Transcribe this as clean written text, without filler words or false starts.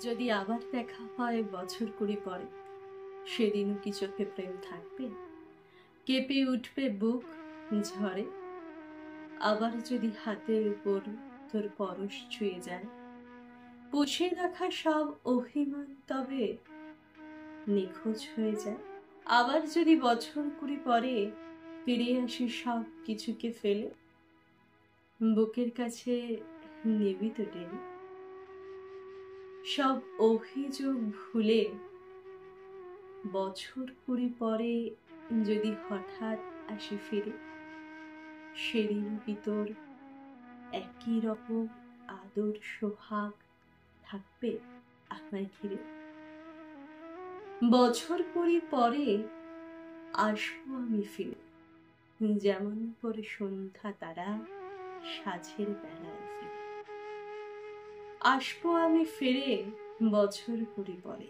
যদি আবার দেখা হয় বছর 20 পরে, সেদিনও কি চোখে প্রেম থাকবে? কেঁপে উঠবে বুক ঝড়ে? আবার যদি হাতের উপর তোর পরশ ছুঁয়ে যায়, পুষে রাখা সব অভিমান তবে নিখোঁজ হয়ে যায়। আবার যদি বছর 20 পরে ফিরে আসি সব কিছুকে ফেলে, বুকের কাছে নিবি তো টেনে সব অভিযোগ ভুলে। বছর 20 পরে যদি হঠাৎ আসি ফিরে, সেদিন কি তোর একই রকম আদর সোহাগ থাকবে আমায় ঘিরে? বছর 20 পরে আসবো আমি ফিরে, যেমন করে সন্ধ্যা তারা সাঁঝের বেলায় ফিরে। আসবো আমি ফিরে বছর 20 পরে।